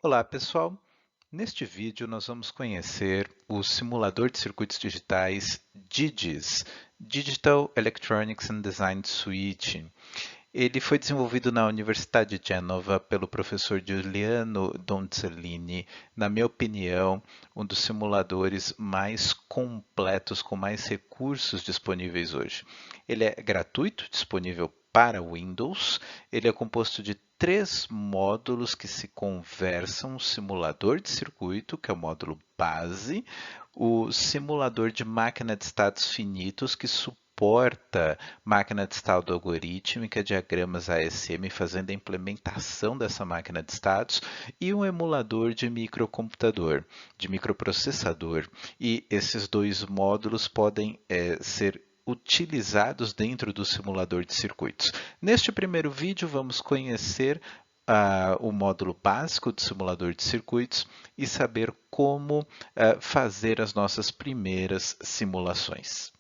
Olá, pessoal! Neste vídeo, nós vamos conhecer o simulador de circuitos digitais DIGS, Digital Electronics and Design Suite. Ele foi desenvolvido na Universidade de Genova pelo professor Giuliano Donzellini. Na minha opinião, um dos simuladores mais completos, com mais recursos disponíveis hoje. Ele é gratuito, disponível para Windows. Ele é composto de três módulos que se conversam: o simulador de circuito, que é o módulo base, o simulador de máquina de estados finitos, que suporta máquina de estado algorítmica, diagramas ASM, fazendo a implementação dessa máquina de estados, e um emulador de microcomputador, de microprocessador. E esses dois módulos podem ser utilizados dentro do simulador de circuitos. Neste primeiro vídeo, vamos conhecer o módulo básico do simulador de circuitos e saber como fazer as nossas primeiras simulações.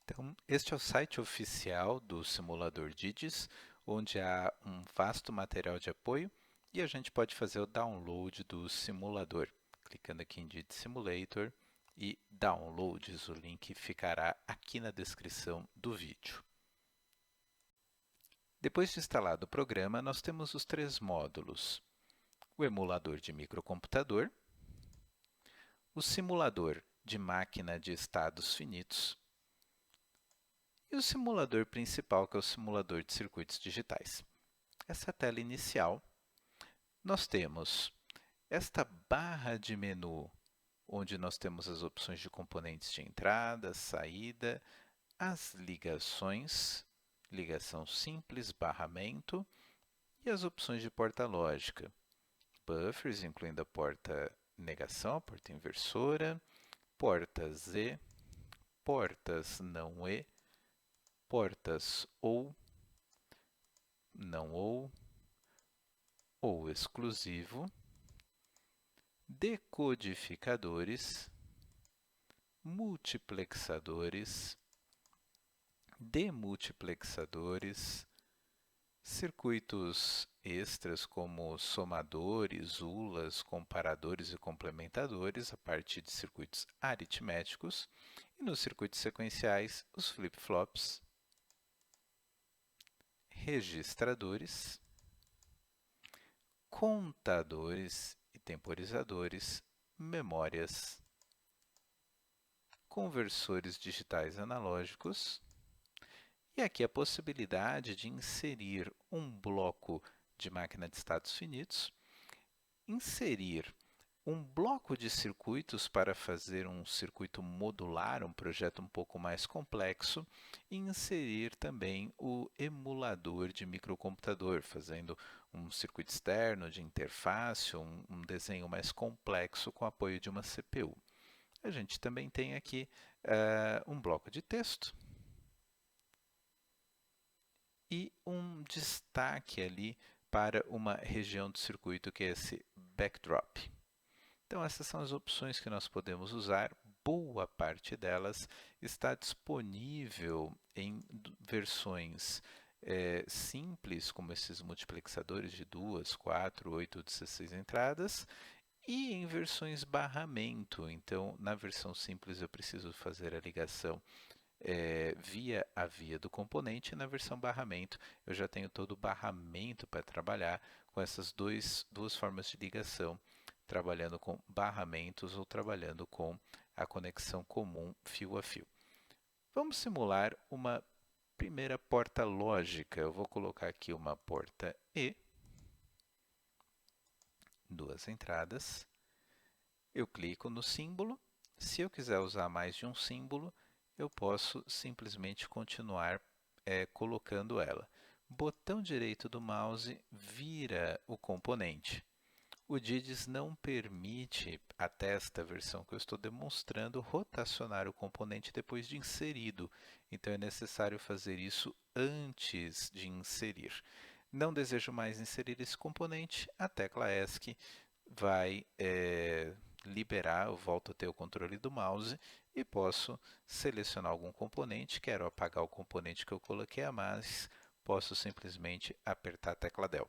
Então, este é o site oficial do simulador DIGS, onde há um vasto material de apoio e a gente pode fazer o download do simulador. Clicando aqui em DIGS Simulator e Downloads, o link ficará aqui na descrição do vídeo. Depois de instalado o programa, nós temos os três módulos: o emulador de microcomputador, o simulador de máquina de estados finitos e o simulador principal, que é o simulador de circuitos digitais. Essa tela inicial, nós temos esta barra de menu, onde nós temos as opções de componentes de entrada, saída, as ligações, ligação simples, barramento, e as opções de porta lógica, buffers, incluindo a porta negação, a porta inversora, portas E, portas não E, portas ou, não ou exclusivo, decodificadores, multiplexadores, demultiplexadores, circuitos extras como somadores, ulas, comparadores e complementadores, a partir de circuitos aritméticos, e nos circuitos sequenciais, os flip-flops, registradores, contadores e temporizadores, memórias, conversores digitais analógicos, e aqui a possibilidade de inserir um bloco de máquina de estados finitos, inserir um bloco de circuitos para fazer um circuito modular, um projeto um pouco mais complexo, e inserir também o emulador de microcomputador, fazendo um circuito externo de interface, um desenho mais complexo com apoio de uma CPU. A gente também tem aqui um bloco de texto e um destaque ali para uma região do circuito, que é esse backdrop. Então, essas são as opções que nós podemos usar. Boa parte delas está disponível em versões simples, como esses multiplexadores de 2, 4, 8, 16 entradas, e em versões barramento. Então, na versão simples, eu preciso fazer a ligação via a via do componente. Na versão barramento, eu já tenho todo o barramento para trabalhar com essas duas formas de ligação, trabalhando com barramentos ou trabalhando com a conexão comum fio a fio. Vamos simular uma primeira porta lógica. Eu vou colocar aqui uma porta E, duas entradas. Eu clico no símbolo. Se eu quiser usar mais de um símbolo, eu posso simplesmente continuar colocando ela. Botão direito do mouse vira o componente. O DIGS não permite, até esta versão que eu estou demonstrando, rotacionar o componente depois de inserido. Então é necessário fazer isso antes de inserir. Não desejo mais inserir esse componente, a tecla ESC vai liberar, eu volto a ter o controle do mouse e posso selecionar algum componente. Quero apagar o componente que eu coloquei a mais, posso simplesmente apertar a tecla Del.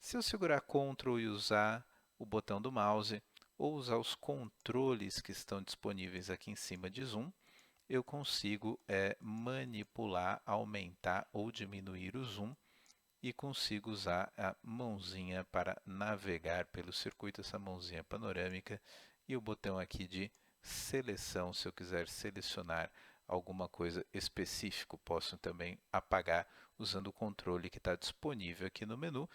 Se eu segurar Ctrl e usar o botão do mouse, ou usar os controles que estão disponíveis aqui em cima de Zoom, eu consigo manipular, aumentar ou diminuir o zoom e consigo usar a mãozinha para navegar pelo circuito, essa mãozinha panorâmica e o botão aqui de seleção, se eu quiser selecionar alguma coisa específico, posso também apagar usando o controle que está disponível aqui no menu,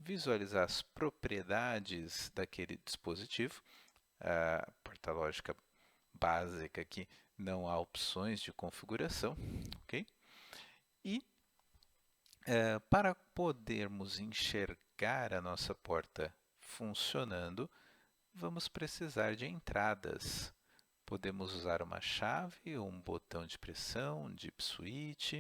visualizar as propriedades daquele dispositivo, a porta lógica básica aqui, não há opções de configuração, ok? E para podermos enxergar a nossa porta funcionando, vamos precisar de entradas. Podemos usar uma chave, um botão de pressão, um dip switch,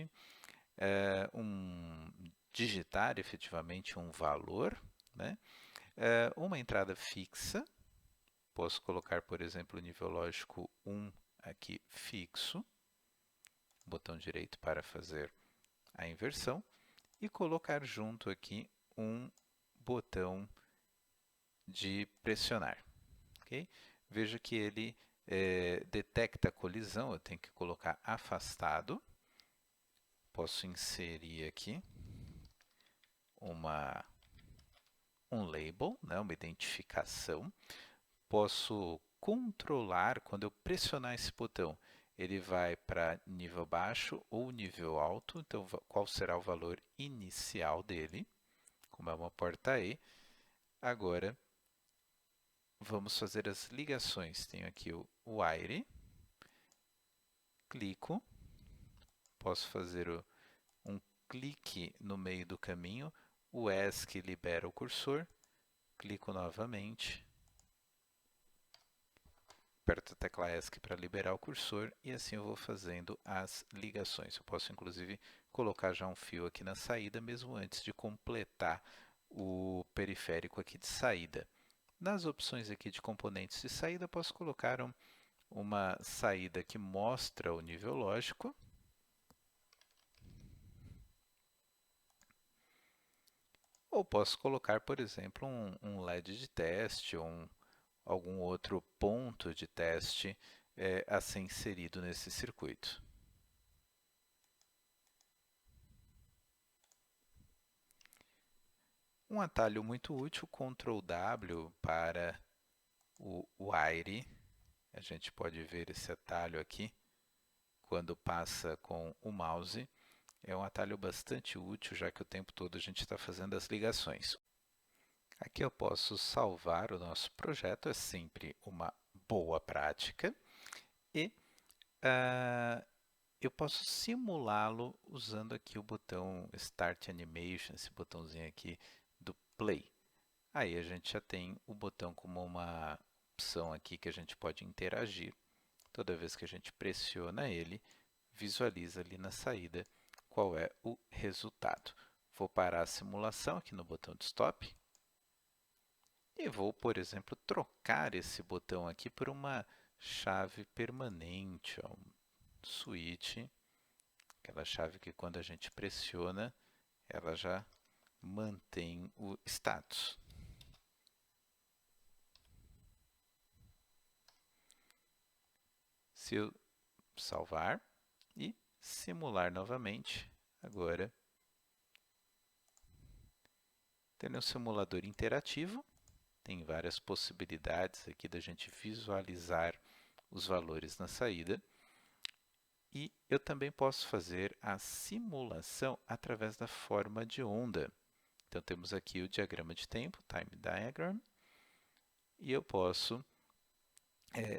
digitar efetivamente um valor, né? Uma entrada fixa. Posso colocar, por exemplo, o nível lógico 1 aqui fixo, botão direito para fazer a inversão, e colocar junto aqui um botão de pressionar. Okay? Veja que ele detecta a colisão, eu tenho que colocar afastado. Posso inserir aqui um label, né, uma identificação. Posso controlar, quando eu pressionar esse botão, ele vai para nível baixo ou nível alto, então qual será o valor inicial dele, como é uma porta E. Agora, vamos fazer as ligações. Tenho aqui o wire, clico, posso fazer um clique no meio do caminho, o ESC libera o cursor, clico novamente, aperto a tecla ESC para liberar o cursor e assim eu vou fazendo as ligações. Eu posso inclusive colocar já um fio aqui na saída, mesmo antes de completar o periférico aqui de saída. Nas opções aqui de componentes de saída, posso colocar uma saída que mostra o nível lógico. Ou posso colocar, por exemplo, um LED de teste ou algum outro ponto de teste a ser inserido nesse circuito. Um atalho muito útil, Ctrl W para o wire. A gente pode ver esse atalho aqui quando passa com o mouse. É um atalho bastante útil, já que o tempo todo a gente está fazendo as ligações. Aqui eu posso salvar o nosso projeto, é sempre uma boa prática. E eu posso simulá-lo usando aqui o botão Start Animation, esse botãozinho aqui do Play. Aí a gente já tem o botão como uma opção aqui que a gente pode interagir. Toda vez que a gente pressiona ele, visualiza ali na saída qual é o resultado. Vou parar a simulação aqui no botão de Stop. E vou, por exemplo, trocar esse botão aqui por uma chave permanente, ó, um switch, aquela chave que quando a gente pressiona, ela já mantém o status. Se eu salvar e simular novamente, agora tendo um simulador interativo, tem várias possibilidades aqui da gente visualizar os valores na saída. E eu também posso fazer a simulação através da forma de onda. Então temos aqui o diagrama de tempo, Time Diagram, e eu posso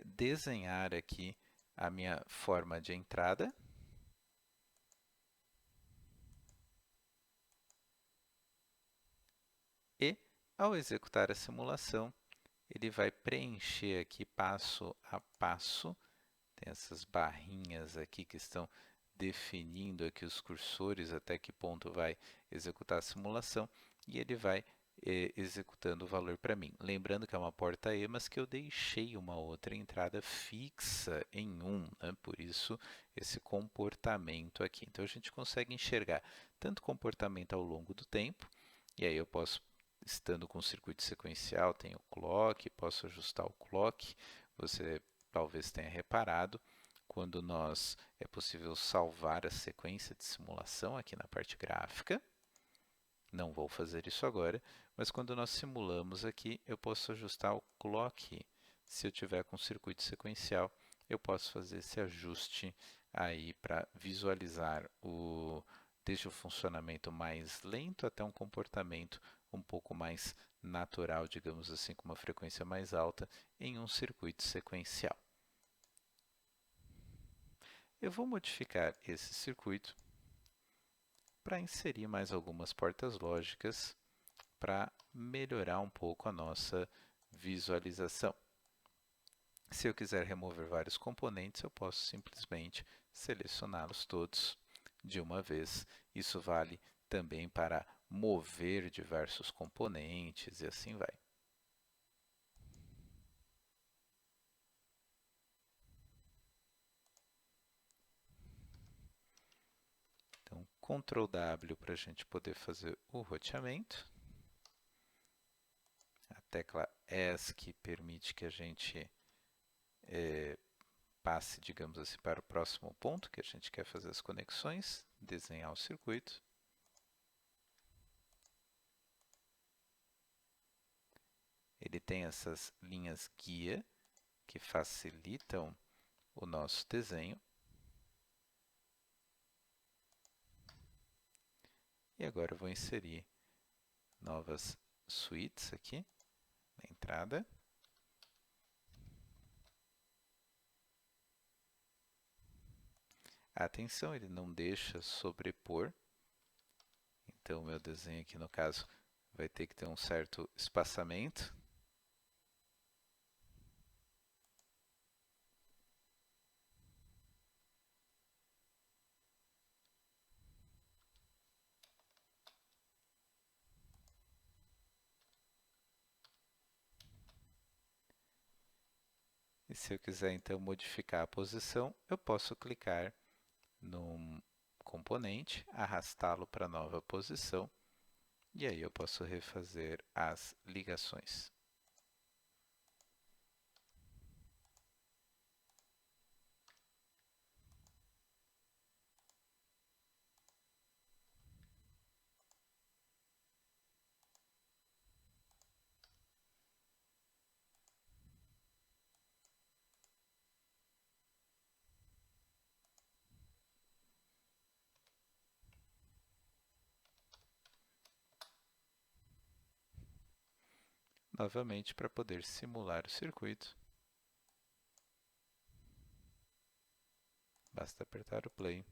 desenhar aqui a minha forma de entrada. E, ao executar a simulação, ele vai preencher aqui passo a passo. Tem essas barrinhas aqui que estão definindo aqui os cursores, até que ponto vai executar a simulação. E ele vai executando o valor para mim. Lembrando que é uma porta E, mas que eu deixei uma outra entrada fixa em 1, né? Por isso esse comportamento aqui. Então a gente consegue enxergar tanto comportamento ao longo do tempo, e aí eu posso estando com o circuito sequencial, tem o clock, posso ajustar o clock. Você talvez tenha reparado, quando é possível salvar a sequência de simulação aqui na parte gráfica. Não vou fazer isso agora, mas quando nós simulamos aqui, eu posso ajustar o clock. Se eu tiver com circuito sequencial, eu posso fazer esse ajuste aí para visualizar desde o funcionamento mais lento até um comportamento um pouco mais natural, digamos assim, com uma frequência mais alta em um circuito sequencial. Eu vou modificar esse circuito para inserir mais algumas portas lógicas para melhorar um pouco a nossa visualização. Se eu quiser remover vários componentes, eu posso simplesmente selecioná-los todos de uma vez. Isso vale também para mover diversos componentes e assim vai. Então, Ctrl W para a gente poder fazer o roteamento. A tecla ESC permite que a gente passe, digamos assim, para o próximo ponto que a gente quer fazer as conexões, desenhar o circuito. Ele tem essas linhas guia que facilitam o nosso desenho. E agora eu vou inserir novas suítes aqui na entrada. Atenção, ele não deixa sobrepor. Então, o meu desenho aqui, no caso, vai ter que ter um certo espaçamento. E se eu quiser, então, modificar a posição, eu posso clicar num componente, arrastá-lo para a nova posição, e aí eu posso refazer as ligações. Novamente, para poder simular o circuito, basta apertar o play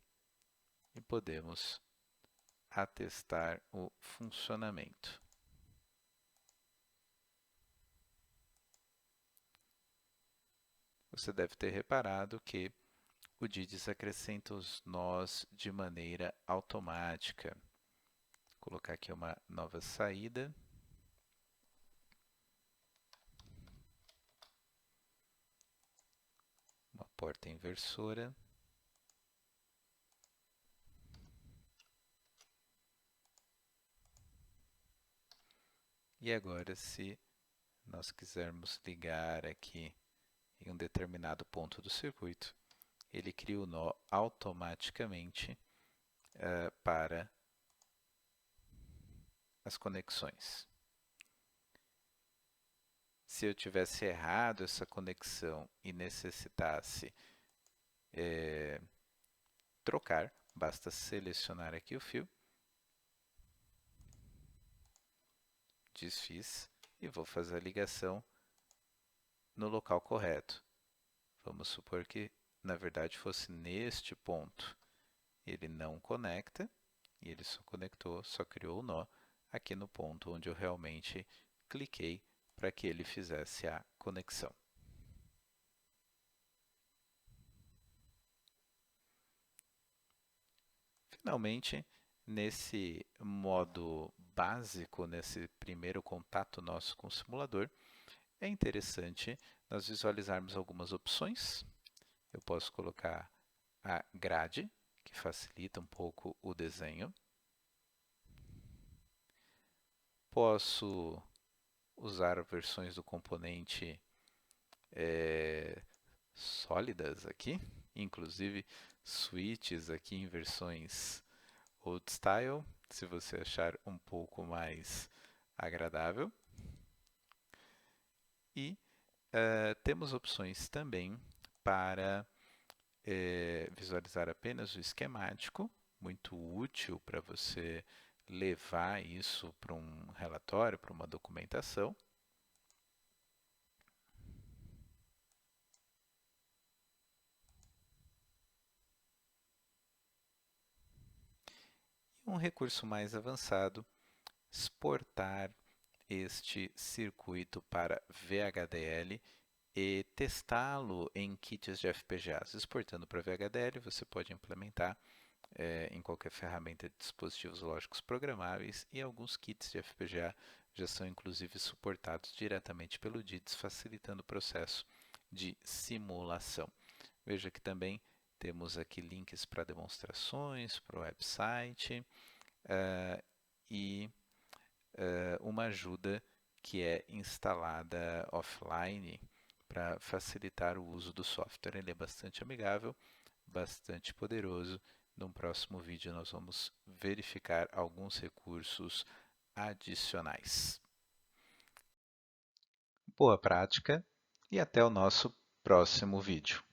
e podemos atestar o funcionamento. Você deve ter reparado que o DIDIS acrescenta os nós de maneira automática. Vou colocar aqui uma nova saída. Uma porta inversora. E agora, se nós quisermos ligar aqui em um determinado ponto do circuito, ele cria o nó automaticamente para as conexões. Se eu tivesse errado essa conexão e necessitasse trocar, basta selecionar aqui o fio, desfiz e vou fazer a ligação no local correto. Vamos supor que, na verdade, fosse neste ponto. Ele não conecta, e ele só conectou, só criou o nó aqui no ponto onde eu realmente cliquei para que ele fizesse a conexão. Finalmente, nesse modo básico, nesse primeiro contato nosso com o simulador, é interessante nós visualizarmos algumas opções. Eu posso colocar a grade, que facilita um pouco o desenho. Posso usar versões do componente sólidas aqui, inclusive switches aqui em versões old style, se você achar um pouco mais agradável. E temos opções também para visualizar apenas o esquemático, muito útil para você levar isso para um relatório, para uma documentação. E um recurso mais avançado, exportar este circuito para VHDL e testá-lo em kits de FPGAs. Exportando para VHDL, você pode implementar em qualquer ferramenta de dispositivos lógicos programáveis, e alguns kits de FPGA já são inclusive suportados diretamente pelo DIDS, facilitando o processo de simulação. Veja que também temos aqui links para demonstrações, para o website e uma ajuda que é instalada offline para facilitar o uso do software. Ele é bastante amigável, bastante poderoso. No próximo vídeo nós vamos verificar alguns recursos adicionais. Boa prática e até o nosso próximo vídeo.